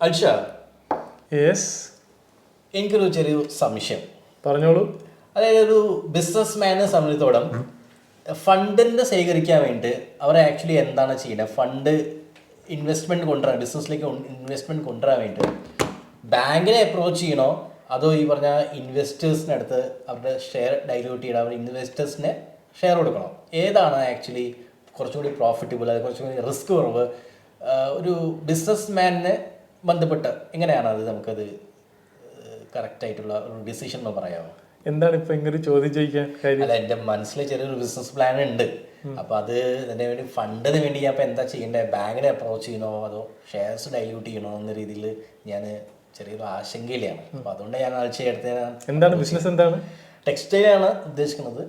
Alsha, yes, എനിക്കൊരു ചെറിയ സംശയം. പറഞ്ഞോളൂ. അതായത് ഒരു ബിസിനസ് മാനെ സംബന്ധിച്ചോളം ഫണ്ടിനെ ശേഖരിക്കാൻ വേണ്ടി അവർ ആക്ച്വലി എന്താണ് ചെയ്യുന്നത്? ഫണ്ട് ഇൻവെസ്റ്റ്മെൻറ്റ് കൊണ്ടുവരാൻ, ബിസിനസ്സിലേക്ക് ഇൻവെസ്റ്റ്മെൻറ്റ് കൊണ്ടുവരാൻ വേണ്ടി ബാങ്കിനെ അപ്രോച്ച് ചെയ്യണോ, അതോ ഈ പറഞ്ഞ ഇൻവെസ്റ്റേഴ്സിനടുത്ത് അവരുടെ ഷെയർ ഡൈല്യൂട്ട് ചെയ്യണം, അവർ ഇൻവെസ്റ്റേഴ്സിന് ഷെയർ കൊടുക്കണോ? ഏതാണ് ആക്ച്വലി കുറച്ചും കൂടി പ്രോഫിറ്റബിൾ, അത് കുറച്ചും കൂടി റിസ്ക് കുറവ് ഒരു ബിസിനസ് മാനിനെ ബന്ധപ്പെട്ട് എങ്ങനെയാണ് അത് നമുക്കത് കറക്റ്റായിട്ടുള്ള ഒരു ഡിസിഷൻ എന്ന് പറയാമോ? എന്താണ് ഇപ്പൊ ഇങ്ങനെ ചോദ്യം ചോദിക്കാൻ കാര്യം? അല്ല, എൻ്റെ മനസ്സിൽ ചെറിയൊരു ബിസിനസ് പ്ലാൻ ഉണ്ട്. അപ്പോൾ അത് അതിന് വേണ്ടി ഫണ്ടിന് വേണ്ടി ഞാൻ ഇപ്പോൾ എന്താ ചെയ്യേണ്ടത്? ബാങ്കിനെ അപ്രോച്ച് ചെയ്യണോ അതോ ഷെയർസ് ഡൈല്യൂട്ട് ചെയ്യണോ എന്ന രീതിയിൽ ഞാൻ ചെറിയൊരു ആശങ്കയിലാണ്. അപ്പോൾ അതുകൊണ്ട് ഞാൻ ആഴ്ചയെടുത്ത് എന്താണ് ബിസിനസ്? എന്താണ്? ടെക്സ്റ്റൈലാണ് ഉദ്ദേശിക്കുന്നത്.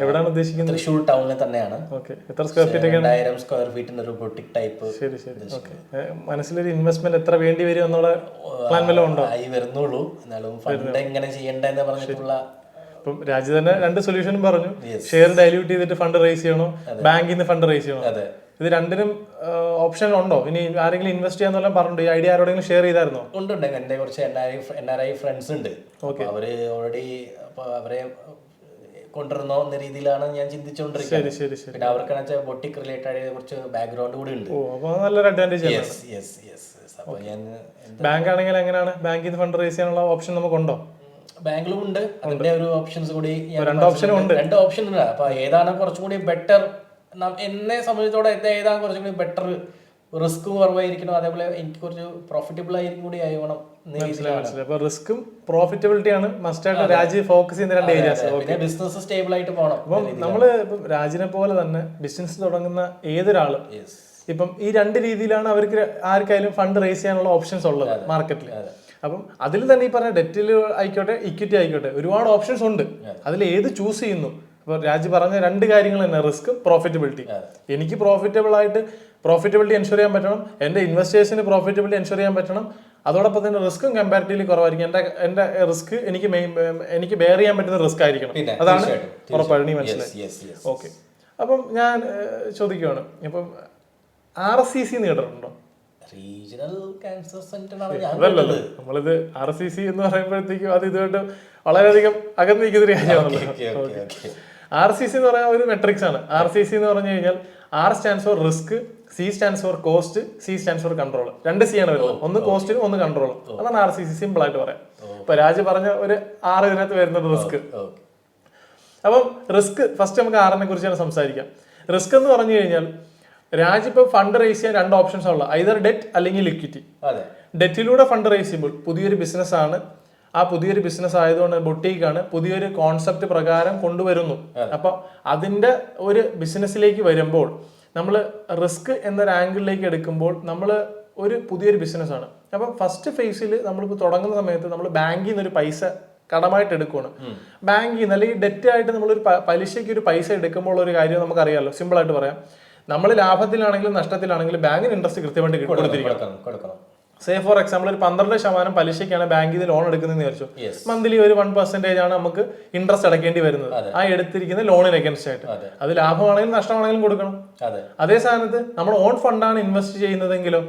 എവിടെയാണ് ഉദ്ദേശിക്കുന്നത്? തൃശ്ശൂർ ടൗണിൽ തന്നെയാണ്. ഓക്കെ. എത്ര സ്ക്വയർ ഫീറ്റ്? 2000 സ്ക്വയർ ഫീറ്റിന്റെ ഒരു ബൊട്ടിക് ടൈപ്പ്. ശരി ശരി. ഓക്കെ. മനസ്സിലൊരു ഇൻവെസ്റ്റ്മെന്റ് എത്ര വേണ്ടി വരും എന്നുള്ള പ്ലാൻ വല്ലതും ഉണ്ടോ? ആയി വരുന്നുള്ളൂ. എന്നാലും ഫണ്ട് എങ്ങനെ ചെയ്യണ്ടെന്ന് പറഞ്ഞിട്ടുള്ള ഇപ്പം രാജ്യം തന്നെ രണ്ട് സൊല്യൂഷനും പറഞ്ഞു. ഷെയർ ഡൈല്യൂട്ട് ചെയ്തിട്ട് ഫണ്ട് റേസ് ചെയ്യണോ, ബാങ്കിൽ നിന്ന് ഫണ്ട് റേസ് ചെയ്യണോ? അതെ. ഇത് രണ്ടിനും ഓപ്ഷൻ ഉണ്ടോ? ഇനി ആരെങ്കിലും ഇൻവെസ്റ്റ് ചെയ്യാന്നെല്ലാം പറഞ്ഞിട്ടുണ്ട്. ഈ ഐഡിയ ആരോടെങ്കിലും ഷെയർ ചെയ്തായിരുന്നോ? ഉണ്ട്. എൻ്റെ കുറച്ച് NRI ഫ്രണ്ട്സ് ഉണ്ട്. അവര് ഓൾറെഡി അവരെ കൊണ്ടുവരുന്നോ എന്ന രീതിയിലാണ് ഞാൻ ചിന്തിച്ചുകൊണ്ടിരിക്കുന്നത്. പിന്നെ അവർക്ക് ബൊട്ടിക് റിലേറ്റഡ് കുറച്ച് ബാക്ക്ഗ്രൗണ്ട് കൂടി ഉണ്ട്. നല്ലൊരു അഡ്വാൻറ്റേജ്. അപ്പോൾ ഞാൻ ബാങ്ക് ആണെങ്കിൽ എങ്ങനെയാണ് ബാങ്കിൽ നിന്ന് ഫണ്ട് റേസ് ചെയ്യാനുള്ള ഓപ്ഷൻ നമുക്കുണ്ടോ? ബാങ്കിലും ഉണ്ട്. അതിന്റെ ഒരു ഓപ്ഷൻസ് കൂടി രണ്ട് ഓപ്ഷൻ ഉണ്ട്. അപ്പൊ ഏതാണ് കുറച്ചും കൂടി ബെറ്റർ എന്നെ സംബന്ധിച്ചോടെ ഏതാണ് കുറച്ചും കൂടി ബെറ്റർ, റിസ്ക് കുറവായിരിക്കണം, അതേപോലെ എനിക്ക് കുറച്ച് പ്രോഫിറ്റബിൾ ആയിരിക്കും കൂടി ആയിക്കണം. റിസ്ക്കും പ്രോഫിറ്റബിലിറ്റിയാണ് മസ്റ്റ് ആയിട്ട് രാജ്യം ഫോക്കസ് ചെയ്യുന്ന രണ്ട് ഏരിയാസ്. ബിസിനസ് സ്റ്റേബിൾ ആയിട്ട് പോകണം. അപ്പം നമ്മള് ഇപ്പം രാജിനെ പോലെ തന്നെ ബിസിനസ് തുടങ്ങുന്ന ഏതൊരാളും ഇപ്പം ഈ രണ്ട് രീതിയിലാണ് അവർക്ക് ആർക്കായാലും ഫണ്ട് റേസ് ചെയ്യാനുള്ള ഓപ്ഷൻസ് ഉള്ളത് മാർക്കറ്റിൽ. അപ്പം അതിൽ തന്നെ ഈ പറഞ്ഞ ഡെറ്റിൽ ആയിക്കോട്ടെ ഇക്വിറ്റി ആയിക്കോട്ടെ ഒരുപാട് ഓപ്ഷൻസ് ഉണ്ട്. അതിൽ ഏത് ചൂസ് ചെയ്യുന്നു? ഇപ്പോൾ രാജി പറഞ്ഞ രണ്ട് കാര്യങ്ങൾ തന്നെ, റിസ്ക്, പ്രോഫിറ്റബിലിറ്റി. എനിക്ക് പ്രോഫിറ്റബിലിറ്റി എൻഷുർ ചെയ്യാൻ പറ്റണം, എൻ്റെ ഇൻവെസ്റ്റേഴ്സിന് പ്രോഫിറ്റബിലിറ്റി എൻഷുർ ചെയ്യാൻ പറ്റണം. അതോടൊപ്പം തന്നെ റിസ്ക്കും കമ്പാരിറ്റീവ്ലി കുറവായിരിക്കും. എൻ്റെ റിസ്ക് എനിക്ക് ബെയർ ചെയ്യാൻ പറ്റുന്ന റിസ്ക് ആയിരിക്കണം. അതാണ് ഉറപ്പാണ്. നീ മനസ്സിലായി? ഓക്കെ. അപ്പം ഞാൻ ചോദിക്കുകയാണ്, ഇപ്പം RCC കേട്ടിട്ടുണ്ടോ? Regional cancer centre. അതല്ലത്, നമ്മളിത് RCC എന്ന് പറയുമ്പോഴത്തേക്കും അത് ഇതുകൊണ്ട് വളരെയധികം അകന്ന് നിൽക്കുന്നൊരു കാര്യമാണല്ലോ. RCC എന്ന് പറയുന്ന ഒരു മെട്രിക്സ് ആണ്. RCC എന്ന് പറഞ്ഞു കഴിഞ്ഞാൽ R stands for risk, C stands for cost, C stands for control. രണ്ട് C ആണ് വരുന്നത്, ഒന്ന് കോസ്റ്റിനും ഒന്ന് കൺട്രോളും. അതാണ് RCC. സിമ്പിൾ ആയിട്ട് പറയാം. ഇപ്പൊ രാജ് പറഞ്ഞ ഒരു 6 ഇതിനകത്ത് വരുന്നത് റിസ്ക്. അപ്പം റിസ്ക് ഫസ്റ്റ് നമുക്ക് ആറിനെ കുറിച്ചാണ് സംസാരിക്കാം. റിസ്ക് എന്ന് പറഞ്ഞു കഴിഞ്ഞാൽ രാജ് ഇപ്പൊ ഫണ്ട് റേസ് ചെയ്യാൻ രണ്ട് ഓപ്ഷൻസ് ഉള്ളത്, ഐദർ ഡെറ്റ് അല്ലെങ്കിൽ ലിക്വിറ്റി. ഡെറ്റിലൂടെ ഫണ്ട് റേസ് ചെയ്യുമ്പോൾ പുതിയൊരു ബിസിനസ് ആണ്. ആ പുതിയൊരു ബിസിനസ് ആയതുകൊണ്ട് ബൊട്ടീക്കാണ്, പുതിയൊരു കോൺസെപ്റ്റ് പ്രകാരം കൊണ്ടുവരുന്നു. അപ്പൊ അതിന്റെ ഒരു ബിസിനസ്സിലേക്ക് വരുമ്പോൾ നമ്മൾ റിസ്ക് എന്നൊരു ആംഗിളിലേക്ക് എടുക്കുമ്പോൾ നമ്മൾ ഒരു പുതിയൊരു ബിസിനസ് ആണ്. അപ്പം ഫസ്റ്റ് ഫേസിൽ നമ്മളിപ്പോൾ തുടങ്ങുന്ന സമയത്ത് നമ്മൾ ബാങ്കിൽ നിന്നൊരു പൈസ കടമായിട്ട് എടുക്കുകയാണ്. ബാങ്കിൽ നിന്ന് അല്ലെങ്കിൽ ഡെറ്റ് ആയിട്ട് നമ്മളൊരു പലിശയ്ക്ക് ഒരു പൈസ എടുക്കുമ്പോൾ ഒരു കാര്യം നമുക്കറിയാമല്ലോ. സിമ്പിൾ ആയിട്ട് പറയാം, നമ്മൾ ലാഭത്തിലാണെങ്കിലും നഷ്ടത്തിലാണെങ്കിലും ബാങ്കിന് ഇൻട്രസ്റ്റ് കൃത്യമായിട്ട് കൊടുത്തിരിക്കണം. സേ ഫോർ എക്സാമ്പിൾ ഒരു 12% പലിശയ്ക്കാണ് ബാങ്കിൽ നിന്ന് ലോൺ എടുക്കുന്നതെന്ന് വിചാരിച്ചു. മന്ത്ലി ഒരു 1% ആണ് നമുക്ക് ഇൻട്രസ്റ്റ് അടയ്ക്കേണ്ടി വരുന്നത് ആ എടുത്തിരിക്കുന്ന ലോണിന് അഗൻസ്റ്റ് ആയിട്ട്. അത് ലാഭമാണെങ്കിലും നഷ്ടമാണെങ്കിലും കൊടുക്കണം. അതേ സ്ഥാനത്ത് നമ്മൾ ഓൺ ഫണ്ടാണ് ഇൻവെസ്റ്റ് ചെയ്യുന്നതെങ്കിലോ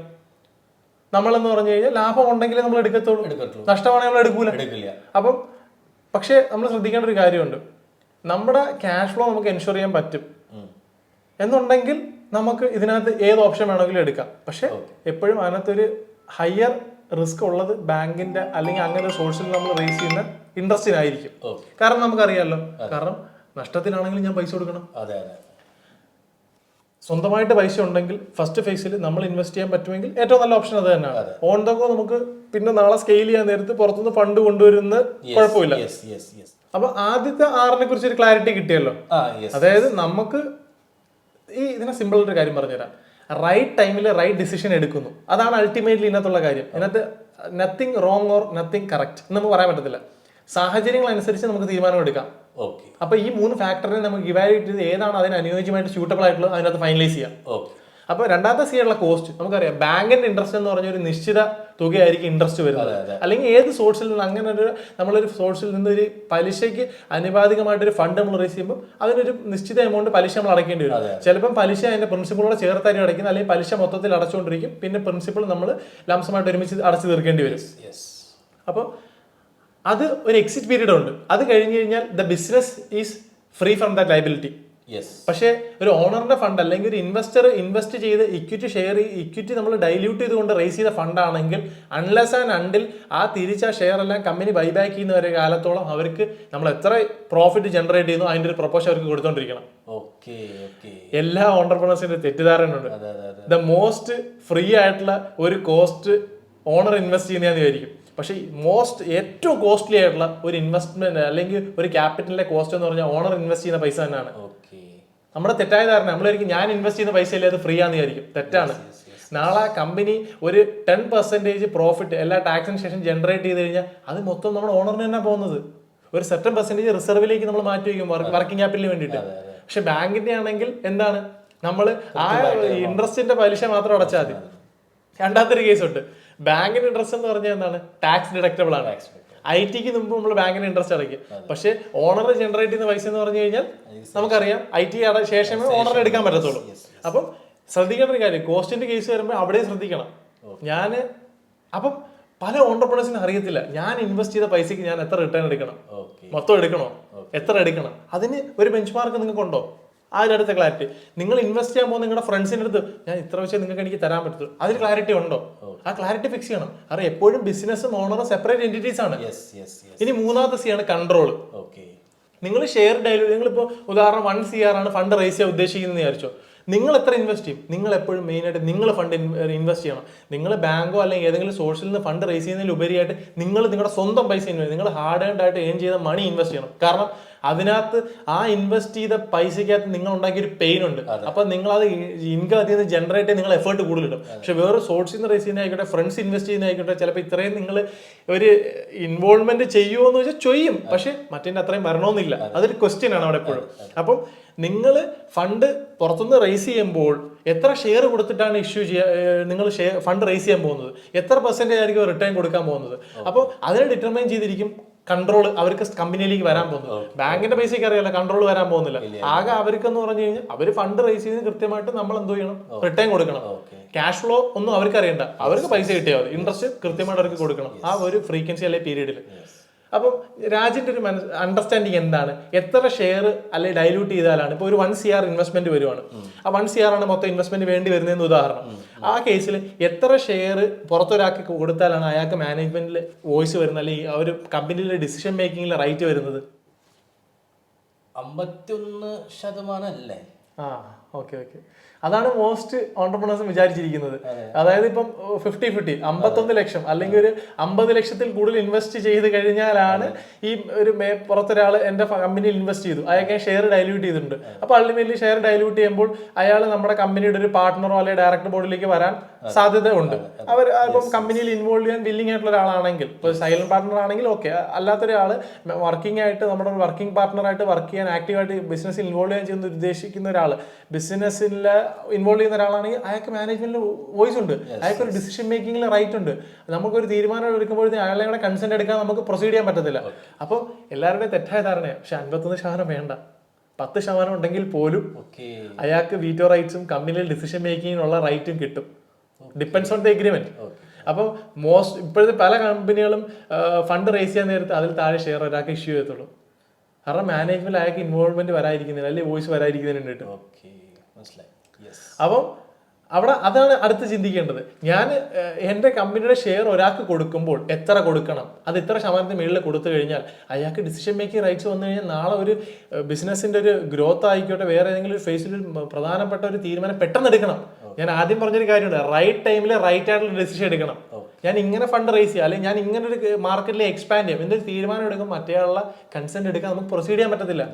നമ്മളെന്ന് പറഞ്ഞു കഴിഞ്ഞാൽ ലാഭം ഉണ്ടെങ്കിലേ നമ്മൾ എടുക്കത്തുള്ളൂ, നഷ്ടമാണെങ്കിൽ നമ്മൾ എടുക്കൂല. അപ്പം പക്ഷേ നമ്മൾ ശ്രദ്ധിക്കേണ്ട ഒരു കാര്യമുണ്ട്, നമ്മുടെ ക്യാഷ് ഫ്ലോ നമുക്ക് എൻഷുർ ചെയ്യാൻ പറ്റും എന്നുണ്ടെങ്കിൽ നമുക്ക് ഇതിനകത്ത് ഏത് ഓപ്ഷൻ വേണമെങ്കിലും എടുക്കാം. പക്ഷെ എപ്പോഴും അതിനകത്തൊരു ഹയർ റിസ്ക് ഉള്ളത് ബാങ്കിന്റെ അല്ലെങ്കിൽ അങ്ങനെ ഒരു സോഴ്സിൽ നമ്മൾ റേസ് ചെയ്യുന്ന ഇൻട്രസ്റ്റിനായിരിക്കും. കാരണം നമുക്കറിയാമല്ലോ, കാരണം നഷ്ടത്തിലാണെങ്കിലും ഞാൻ പൈസ കൊടുക്കണം. സ്വന്തമായിട്ട് പൈസ ഉണ്ടെങ്കിൽ ഫസ്റ്റ് ഫേസിൽ നമ്മൾ ഇൻവെസ്റ്റ് ചെയ്യാൻ പറ്റുമെങ്കിൽ ഏറ്റവും നല്ല ഓപ്ഷൻ അത് തന്നെയാണ്. ഓൺ ദ ഗോ നമുക്ക് പിന്നെ നാളെ സ്കെയിൽ ചെയ്യാൻ നേരത്ത് പുറത്തുനിന്ന് ഫണ്ട് കൊണ്ടുവരുന്ന കുഴപ്പമില്ല. അപ്പൊ ആദ്യത്തെ ആറിനെ കുറിച്ച് ഒരു ക്ലാരിറ്റി കിട്ടിയല്ലോ. അതായത് നമുക്ക് ഇതിനെ സിമ്പിൾ ആയിട്ട് കാര്യം പറഞ്ഞുതരാം, റൈറ്റ് ടൈമിൽ റൈറ്റ് ഡിസിഷൻ എടുക്കുന്നു. അതാണ് അൾട്ടിമേറ്റ്ലി ഇതിനകത്തുള്ള കാര്യം. ഇതിനകത്ത് nothing wrong or nothing correct എന്ന് നമുക്ക് പറയാൻ പറ്റത്തില്ല. സാഹചര്യങ്ങൾ അനുസരിച്ച് നമുക്ക് തീരുമാനം എടുക്കാം. അപ്പൊ ഈ 3 ഫാക്ടറിനെ നമുക്ക് ഇവാലുവേറ്റ് ചെയ്ത് ഏതാണ് അതിന് അനുയോജ്യമായിട്ട് സ്യൂട്ടബിൾ ആയിട്ടുള്ളത് അതിനകത്ത് ഫൈനലൈസ് ചെയ്യാം. അപ്പോൾ രണ്ടാമത്തെ സി ആയിട്ടുള്ള കോസ്റ്റ് നമുക്കറിയാം. ബാങ്കിന്റെ ഇൻട്രസ്റ്റ് എന്ന് പറഞ്ഞ ഒരു നിശ്ചിത തുകയായിരിക്കും ഇൻട്രസ്റ്റ് വരുന്നത്. അല്ലെങ്കിൽ ഏത് സോഴ്സിൽ നിന്ന് അങ്ങനെ ഒരു നമ്മളൊരു സോഴ്സിൽ നിന്ന് ഒരു പലിശയ്ക്ക് അനുപാതികമായിട്ടൊരു ഫണ്ട് നമ്മൾ റേസ് ചെയ്യുമ്പോൾ അതിനൊരു നിശ്ചിത എമൗണ്ട് പലിശ നമ്മൾ അടയ്ക്കേണ്ടി വരും. ചിലപ്പം പലിശ അതിന്റെ പ്രിൻസിപ്പളോടെ ചേർത്തായിരിക്കും അടയ്ക്കുന്നത്, അല്ലെങ്കിൽ പലിശ മൊത്തത്തിൽ അടച്ചുകൊണ്ടിരിക്കും, പിന്നെ പ്രിൻസിപ്പൾ നമ്മൾ ലംസമായിട്ട് ഒരുമിച്ച് അടച്ചു തീർക്കേണ്ടി വരും. അപ്പോൾ അത് ഒരു എക്സിറ്റ് പീരീഡ് ഉണ്ട്. അത് കഴിഞ്ഞ് കഴിഞ്ഞാൽ the business is free from that liability. പക്ഷേ ഒരു ഓണറിന്റെ ഫണ്ട് അല്ലെങ്കിൽ ഒരു ഇൻവെസ്റ്റർ ഇൻവെസ്റ്റ് ചെയ്ത് ഇക്വിറ്റി നമ്മൾ ഡൈല്യൂട്ട് ചെയ്തുകൊണ്ട് റേസ് ചെയ്ത ഫണ്ട് ആണെങ്കിൽ അൺലെസ് ആൻഡ് അണ്ടിൽ ആ തിരിച്ച ഷെയർ എല്ലാം കമ്പനി ബൈബാക്ക് ചെയ്യുന്ന വരെ കാലത്തോളം അവർക്ക് നമ്മൾ എത്ര പ്രോഫിറ്റ് ജനറേറ്റ് ചെയ്യുന്നു അതിന്റെ ഒരു പ്രൊപ്പോഷൻ അവർക്ക് കൊടുത്തോണ്ടിരിക്കണം. എല്ലാ ഓണ്ടർപ്രണേഴ്സിന്റെ തെറ്റിദ്ധാരണയുണ്ട്. ദ മോസ്റ്റ് ഫ്രീ ആയിട്ടുള്ള ഒരു കോസ്റ്റ് ഓണർ ഇൻവെസ്റ്റ് ചെയ്യുന്നതെന്ന് വിചാരിക്കും. പക്ഷേ ഏറ്റവും കോസ്റ്റ്ലി ആയിട്ടുള്ള ഒരു ഇൻവെസ്റ്റ്മെന്റ് അല്ലെങ്കിൽ ഒരു ക്യാപിറ്റലിന്റെ കോസ്റ്റ് എന്ന് പറഞ്ഞാൽ ഓണർ ഇൻവെസ്റ്റ് ചെയ്യുന്ന പൈസ തന്നെയാണ്. നമ്മുടെ തെറ്റായ ധാരണ നമ്മളായിരിക്കും ഞാൻ ഇൻവെസ്റ്റ് ചെയ്യുന്ന പൈസ ഇല്ലേ അത് ഫ്രീ ആണെന്ന് വിചാരിക്കും. തെറ്റാണ്. നാളെ കമ്പനി ഒരു 10% പ്രോഫിറ്റ് എല്ലാ ടാക്സിന് ശേഷം ജനറേറ്റ് ചെയ്ത് കഴിഞ്ഞാൽ അത് മൊത്തം നമ്മുടെ ഓണറിന് തന്നെ പോകുന്നത്. ഒരു സെർട്ടൺ പെർസെന്റേജ് റിസർവിലേക്ക് നമ്മൾ മാറ്റി വയ്ക്കും വർക്കിംഗ് ക്യാപിറ്റലിന് വേണ്ടിയിട്ട്. പക്ഷെ ബാങ്കിന്റെ ആണെങ്കിൽ എന്താണ്, നമ്മൾ ആ ഇൻട്രസ്റ്റിന്റെ പലിശ മാത്രം അടച്ചാൽ മതി. രണ്ടാമത്തെ ഒരു കേസ് ഉണ്ട്. ബാങ്കിന്റെ ഇൻട്രസ്റ്റ് എന്ന് പറഞ്ഞാൽ എന്താണ്, ടാക്സ് ഡിഡക്റ്റബിൾ ആണ്. IT മുമ്പ് നമ്മൾ ബാങ്കിന് ഇൻട്രസ്റ്റ് അടയ്ക്കും. പക്ഷെ ഓണർ ജനറേറ്റ് ചെയ്യുന്ന പൈസ എന്ന് പറഞ്ഞു കഴിഞ്ഞാൽ നമുക്കറിയാം IT ശേഷമേ ഓണറിന് എടുക്കാൻ പറ്റത്തുള്ളൂ. അപ്പം ശ്രദ്ധിക്കേണ്ട ഒരു കാര്യം, കോസ്റ്റിന്റെ കേസ് വരുമ്പോൾ അവിടെ ശ്രദ്ധിക്കണം. അപ്പം പല ഓണ്ടർപ്രണേഴ്സിനും അറിയത്തില്ല ഞാൻ ഇൻവെസ്റ്റ് ചെയ്ത പൈസക്ക് ഞാൻ എത്ര റിട്ടേൺ എടുക്കണം, മൊത്തം എടുക്കണോ, എത്ര എടുക്കണം, അതിന് ഒരു ബെഞ്ച് മാർക്ക് നിങ്ങൾക്ക് ഉണ്ടോ? അതിനടുത്ത ക്ലാരിറ്റി. നിങ്ങൾ ഇൻവെസ്റ്റ് ചെയ്യാൻ പോകുന്ന നിങ്ങളുടെ ഫ്രണ്ട്സിൻ്റെ അടുത്ത് ഞാൻ ഇത്ര വെച്ചാൽ നിങ്ങൾക്ക് എനിക്ക് തരാൻ പറ്റത്തുള്ളൂ, അതിന് ക്ലാരിറ്റി ഉണ്ടോ? ആ ക്ലാരിറ്റി ഫിക്സ് ചെയ്യണം. കാരണം എപ്പോഴും ബിസിനസ്സും ഓണറും സെപ്പറേറ്റ് എൻറ്റിറ്റീസ് ആണ്. ഇനി മൂന്നാമത്തെ സി ആണ് കൺട്രോൾ. നിങ്ങൾ ഷെയർ ഡൈല്യൂട്ട്, നിങ്ങളിപ്പോൾ ഉദാഹരണം 1 CR ആണ് ഫണ്ട് റേസ് ചെയ്യാൻ ഉദ്ദേശിക്കുന്നത് വിചാരിച്ചോ. നിങ്ങൾ എത്ര ഇൻവെസ്റ്റ് ചെയ്യും? നിങ്ങൾ എപ്പോഴും മെയിനായിട്ട് നിങ്ങൾ ഫണ്ട് ഇൻവെസ്റ്റ് ചെയ്യണം. നിങ്ങൾ ബാങ്കോ അല്ലെങ്കിൽ ഏതെങ്കിലും സോഴ്സിൽ നിന്ന് ഫണ്ട് റേസ് ചെയ്യുന്നതിൽ ഉപരിയായിട്ട് നിങ്ങൾ നിങ്ങളുടെ സ്വന്തം പൈസ ഇൻവെസ്റ്റ്, നിങ്ങൾ ഹാർഡ് ഏൺഡ് ആയിട്ട് ഏൺ ചെയ്ത മണി ഇൻവെസ്റ്റ് ചെയ്യണം. കാരണം അതിനകത്ത് ആ ഇൻവെസ്റ്റ് ചെയ്ത പൈസക്കകത്ത് നിങ്ങൾ ഉണ്ടാക്കിയ ഒരു പെയിൻ ഉണ്ട്. അപ്പൊ നിങ്ങൾ അത് ഇൻകം അതിൽ നിന്ന് ജനറേറ്റ് ചെയ്ത് നിങ്ങൾ എഫേർട്ട് കൂടുതലിടും. പക്ഷെ വേറെ സോഴ്സിൽ നിന്ന് റേസ് ചെയ്യുന്ന ആയിക്കോട്ടെ, ഫ്രണ്ട്സ് ഇൻവെസ്റ്റ് ചെയ്യുന്ന ആയിക്കോട്ടെ, ചിലപ്പോൾ ഇത്രയും നിങ്ങൾ ഒരു ഇൻവോൾവ്മെന്റ് ചെയ്യുമോ എന്ന് വെച്ചാൽ ചെയ്യും. പക്ഷെ മറ്റേ അത്രയും വരണമെന്നില്ല. അതൊരു ക്വസ്റ്റ്യൻ ആണ് അവിടെ എപ്പോഴും. അപ്പം നിങ്ങൾ ഫണ്ട് പുറത്തുനിന്ന് റേസ് ചെയ്യുമ്പോൾ എത്ര ഷെയർ കൊടുത്തിട്ടാണ് നിങ്ങൾ ഫണ്ട് റേസ് ചെയ്യാൻ പോകുന്നത്, എത്ര പെർസെന്റേജ് ആയിരിക്കും റിട്ടേൺ കൊടുക്കാൻ പോകുന്നത്. അപ്പോൾ അതിനെ ഡിറ്റർമൈൻ ചെയ്തിരിക്കും കൺട്രോൾ അവർക്ക് കമ്പനിയിലേക്ക് വരാൻ പോകുന്നത്. ബാങ്കിന്റെ പൈസയ്ക്ക് അറിയാലോ കൺട്രോൾ വരാൻ പോകുന്നില്ല. ആകെ അവർക്ക് എന്ന് പറഞ്ഞു കഴിഞ്ഞാൽ അവർ ഫണ്ട് റേസ് ചെയ്ത് കൃത്യമായിട്ട് നമ്മൾ എന്തോ ചെയ്യണം, റിട്ടേൺ കൊടുക്കണം. ക്യാഷ് ഫ്ലോ ഒന്നും അവർക്ക് അറിയണ്ട, അവർക്ക് പൈസ കിട്ടിയാൽ മതി, ഇൻട്രസ്റ്റ് കൃത്യമായിട്ട് അവർക്ക് കൊടുക്കണം ആ ഒരു ഫ്രീക്വൻസി അല്ലെങ്കിൽ പീരീഡിൽ. അപ്പം രാജ്യത്തിന്റെ ഒരു അണ്ടർസ്റ്റാൻഡിങ് എന്താണ്, എത്ര ഷെയർ അല്ലെങ്കിൽ ഡൈല്യൂട്ട് ചെയ്താലാണ് ഇപ്പോൾ ഒരു 1 CR ഇൻവെസ്റ്റ്മെന്റ് വരുവാണ്, ആ 1 CR ആണ് മൊത്തം ഇൻവെസ്റ്റ്മെന്റ് വേണ്ടി വരുന്നതെന്ന് ഉദാഹരണം. ആ കേസിൽ എത്ര ഷെയർ പുറത്തൊരാൾക്ക് കൊടുത്താലാണ് അയാൾക്ക് മാനേജ്മെന്റിൽ വോയിസ് വരുന്നത്, അല്ലെങ്കിൽ ആ ഒരു കമ്പനിയിലെ ഡിസിഷൻ മേക്കിങ്ങിൽ റൈറ്റ് വരുന്നത്? 51% അല്ലേ? ഓക്കെ. അതാണ് മോസ്റ്റ് ഓണ്ടർപ്രണേഴ്സും വിചാരിച്ചിരിക്കുന്നത്. അതായത് ഇപ്പം 50-50 51 ലക്ഷം അല്ലെങ്കിൽ ഒരു 50 ലക്ഷത്തിൽ കൂടുതൽ ഇൻവെസ്റ്റ് ചെയ്ത് കഴിഞ്ഞാലാണ് ഈ ഒരു പുറത്തൊരാൾ എൻ്റെ കമ്പനിയിൽ ഇൻവെസ്റ്റ് ചെയ്തു, അയാൾക്ക് ഷെയർ ഡൈല്യൂട്ട് ചെയ്തിട്ടുണ്ട്. അപ്പോൾ അൾട്ടിമേറ്റ്ലി ഷെയർ ഡൈല്യൂട്ട് ചെയ്യുമ്പോൾ അയാൾ നമ്മുടെ കമ്പനിയുടെ ഒരു പാർട്ട്ണറോ അല്ലെങ്കിൽ ഡയറക്ടർ ബോർഡിലേക്ക് വരാൻ സാധ്യത ഉണ്ട്. അവർ ഇപ്പം കമ്പനിയിൽ ഇൻവോൾവ് ചെയ്യാൻ വില്ലിംഗ് ആയിട്ടുള്ള ഒരാളാണെങ്കിൽ, ഇപ്പോൾ സൈലന്റ് പാർട്ട്ണർ ആണെങ്കിൽ ഓക്കെ, അല്ലാത്തൊരാൾ വർക്കിംഗ് ആയിട്ട് നമ്മുടെ വർക്കിംഗ് പാർട്ട്ണറായിട്ട് വർക്ക് ചെയ്യാൻ ആക്റ്റീവായിട്ട് ബിസിനസ്സിൽ ഇൻവോൾവ് ചെയ്യാൻ ചെയ്യുന്ന ഉദ്ദേശിക്കുന്ന ഒരാൾ, ബിസിനസ്സിൽ ഇൻവോൾവ് ചെയ്യുന്ന ഒരാളാണെങ്കിൽ അയാൾക്ക് മാനേജ്മെന്റിൽ വോയിസ് ഉണ്ട്, അയാൾക്ക് ഒരു ഡിസിഷൻ മേക്കിംഗിൽ റൈറ്റ് ഉണ്ട്. നമുക്കൊരു തീരുമാനം എടുക്കുമ്പോഴത്തേക്കും അയാളെ കൂടെ കൺസെന്റ് എടുക്കാൻ നമുക്ക് പ്രൊസീഡ് ചെയ്യാൻ പറ്റത്തില്ല. അപ്പം എല്ലാവരുടെയും തെറ്റായ ധാരണയാണ്. പക്ഷെ 51% വേണ്ട, 10% ഉണ്ടെങ്കിൽ പോലും അയാൾക്ക് വീറ്റോ റൈറ്റ്സും കമ്പനിയിൽ ഡിസിഷൻ മേക്കിങ്ങിനുള്ള റൈറ്റും കിട്ടും. Depends on the agreement. അപ്പം ഇപ്പോഴത്തെ പല കമ്പനികളും ഫണ്ട് റേസ് ചെയ്യാൻ നേരത്തെ അതിൽ താഴെ ഷെയർ ഒരാൾക്ക് ഇഷ്യൂ ചെയ്യത്തുള്ളൂ. കാരണം മാനേജ്മെന്റ് അയാൾക്ക് ഇൻവോൾവ്മെന്റ് വരാതിരിക്കുന്നില്ല, അല്ലെങ്കിൽ വോയിസ് വരാതിരിക്കുന്നതിന് വേണ്ടിയിട്ട്. അപ്പം അവിടെ അതാണ് അടുത്ത് ചിന്തിക്കേണ്ടത്. ഞാൻ എൻ്റെ കമ്പനിയുടെ ഷെയർ ഒരാൾക്ക് കൊടുക്കുമ്പോൾ എത്ര കൊടുക്കണം, അത് ഇത്ര ശതമാനത്തിന് മുകളിൽ കൊടുത്തു കഴിഞ്ഞാൽ അയാൾക്ക് ഡിസിഷൻ മേക്കിംഗ് റൈറ്റ്സ് വന്നു കഴിഞ്ഞാൽ നാളെ ഒരു ബിസിനസ്സിന്റെ ഒരു ഗ്രോത്ത് ആയിക്കോട്ടെ, വേറെ ഏതെങ്കിലും ഒരു ഫേസിൽ പ്രധാനപ്പെട്ട ഒരു തീരുമാനം പെട്ടെന്ന് എടുക്കണം. ഞാൻ ആദ്യം പറഞ്ഞൊരു കാര്യമുണ്ട്, റൈറ്റ് ടൈമിൽ റൈറ്റ് ആയിട്ടുള്ള ഡിസിഷൻ എടുക്കണം. ഞാൻ ഇങ്ങനെ ഫണ്ട് റേസ് ചെയ്യാം, അല്ലെങ്കിൽ ഞാൻ ഇങ്ങനെ ഒരു മാർക്കറ്റിൽ എക്സ്പാൻഡ് ചെയ്യാം എന്നൊരു തീരുമാനം എടുക്കും, മറ്റേയാളുടെ കൺസെന്റ് എടുക്കാൻ നമുക്ക് പ്രൊസീഡ് ചെയ്യാൻ പറ്റത്തില്ല.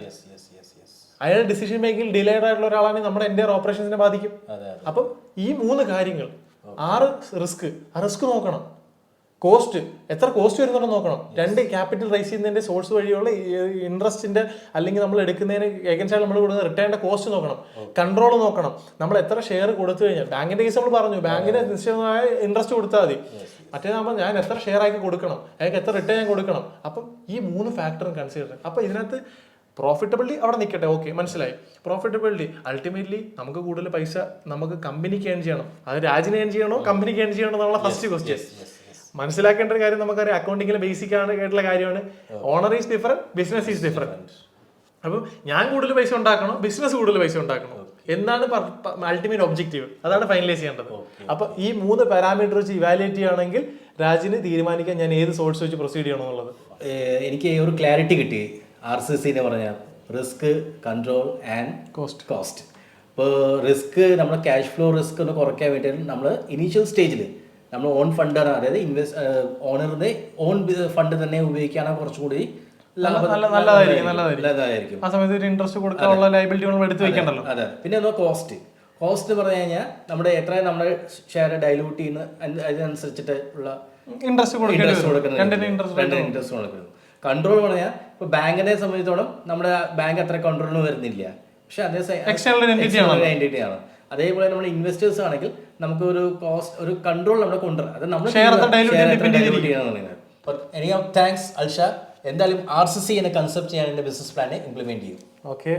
അയാളുടെ ഡിസിഷൻ മേക്കിംഗ് ഡിലേഡ് ആയിട്ടുള്ള ഒരാളാണെങ്കിൽ നമ്മുടെ എൻ്റെ ഓപ്പറേഷൻസിനെ ബാധിക്കും. അപ്പം ഈ 3 കാര്യങ്ങൾ, 6 റിസ്ക്, ആ റിസ്ക് നോക്കണം. കോസ്റ്റ് എത്ര കോസ്റ്റ് വരുന്നുണ്ടെന്ന് നോക്കണം. 2 ക്യാപിറ്റൽ റൈസ് ചെയ്യുന്നതിന്റെ സോഴ്സ് വഴിയുള്ള ഇൻട്രസ്റ്റിന്റെ അല്ലെങ്കിൽ നമ്മൾ എടുക്കുന്നതിന് ഏകൻസായി നമ്മൾ കൊടുക്കുന്ന റിട്ടേണിന്റെ കോസ്റ്റ് നോക്കണം, കൺട്രോൾ നോക്കണം. നമ്മൾ എത്ര ഷെയർ കൊടുത്തു കഴിഞ്ഞാൽ ബാങ്കിന്റെ കേസ് നമ്മൾ പറഞ്ഞു, ബാങ്കിന് നിശ്ചയമായ ഇൻട്രസ്റ്റ് കൊടുത്താൽ മതി. മറ്റേതാകുമ്പോൾ ഞാൻ എത്ര ഷെയർ ആക്കി കൊടുക്കണം, അയാൾക്ക് എത്ര റിട്ടേൺ ഞാൻ കൊടുക്കണം. അപ്പം ഈ 3 ഫാക്ടറും കൺസിഡർ. അപ്പം ഇതിനകത്ത് പ്രോഫിറ്റബിലിറ്റി അവിടെ നിൽക്കട്ടെ, ഓക്കെ മനസ്സിലായി. പ്രോഫിറ്റബിലിറ്റി അൾട്ടിമേറ്റ്ലി നമുക്ക് കൂടുതൽ പൈസ നമുക്ക് കമ്പനിക്ക് ഏൺ ചെയ്യണം. അത് രാജിന് ഏൺ ചെയ്യണോ കമ്പനിക്ക് ഏൺ ചെയ്യണോ എന്നുള്ള ഫസ്റ്റ് ക്വസ്റ്റ്യൻ. മനസ്സിലാക്കേണ്ട ഒരു കാര്യം നമുക്കറിയാം, അക്കൗണ്ടിങ്ങിലെ ബേസിക് ആയിട്ടുള്ള കാര്യമാണ്. Owner is different, business is different. അപ്പം ഞാൻ കൂടുതൽ പൈസ ഉണ്ടാക്കണം, ബിസിനസ് കൂടുതൽ പൈസ ഉണ്ടാക്കണം എന്നാണ് അൾട്ടിമേറ്റ് ഒബ്ജക്റ്റീവ്. അതാണ് ഫൈനലൈസ് ചെയ്യേണ്ടത്. അപ്പൊ ഈ 3 പാരാമീറ്റർ വെച്ച് ഇവാലുവേറ്റ് ചെയ്യുകയാണെങ്കിൽ രാജിന് തീരുമാനിക്കാൻ ഞാൻ ഏത് സോഴ്സ് വെച്ച് പ്രൊസീഡ് ചെയ്യണം എന്നുള്ളത്. എനിക്ക് ഒരു ക്ലാരിറ്റി കിട്ടി. RCC എന്ന് പറഞ്ഞാൽ റിസ്ക്, കൺട്രോൾ ആൻഡ് കോസ്റ്റ്. ഇപ്പോൾ റിസ്ക് നമ്മുടെ ക്യാഷ് ഫ്ലോ റിസ്ക് ഒന്ന് കുറയ്ക്കാൻ വേണ്ടിയിട്ട് നമ്മൾ ഇനീഷ്യൽ സ്റ്റേജിൽ നമ്മൾ ഓൺ ഫണ്ട്, അതായത് ഓണറിന്റെ ഓൺ ഫണ്ട് തന്നെ ഉപയോഗിക്കുകയാണെങ്കിൽ കുറച്ചുകൂടി നല്ലതായിരിക്കും. ആ സമയത്ത് ഇൻട്രസ്റ്റ് കൊടുക്കാനുള്ള ലയബിലിറ്റി എടുത്ത് വെക്കണ്ടല്ലോ. അതെ. പിന്നെ ഒന്ന് കോസ്റ്റ് പറഞ്ഞു കഴിഞ്ഞാൽ നമ്മുടെ എത്ര നമ്മുടെ ഷെയർ ഡൈലൂട്ട് ചെയ്യുന്ന അതിനനുസരിച്ചിട്ട് ഉള്ള ഇൻട്രസ്റ്റ് കൊടുക്കുന്നത്. കൺട്രോൾ പറഞ്ഞാൽ ഇപ്പൊ ബാങ്കിനെ സംബന്ധിച്ചോളം നമ്മുടെ ബാങ്ക് അത്ര കൺട്രോളിന് വരുന്നില്ല, പക്ഷെ ഐഡന്റിറ്റി ആണ്. അതേപോലെ നമ്മുടെ ഇൻവെസ്റ്റേഴ്സ് ആണെങ്കിൽ നമുക്ക് ഒരു കോസ്റ്റ്, ഒരു കൺട്രോൾ നമ്മുടെ കൊണ്ടുവരാം. അത് നമ്മൾ താങ്ക്സ് അൽഷ. എന്തായാലും RCC എന്ന കൺസെപ്റ്റ് ഞാൻ എന്റെ ബിസിനസ് പ്ലാനെ ഇംപ്ലിമെന്റ് ചെയ്യും. ഓക്കെ.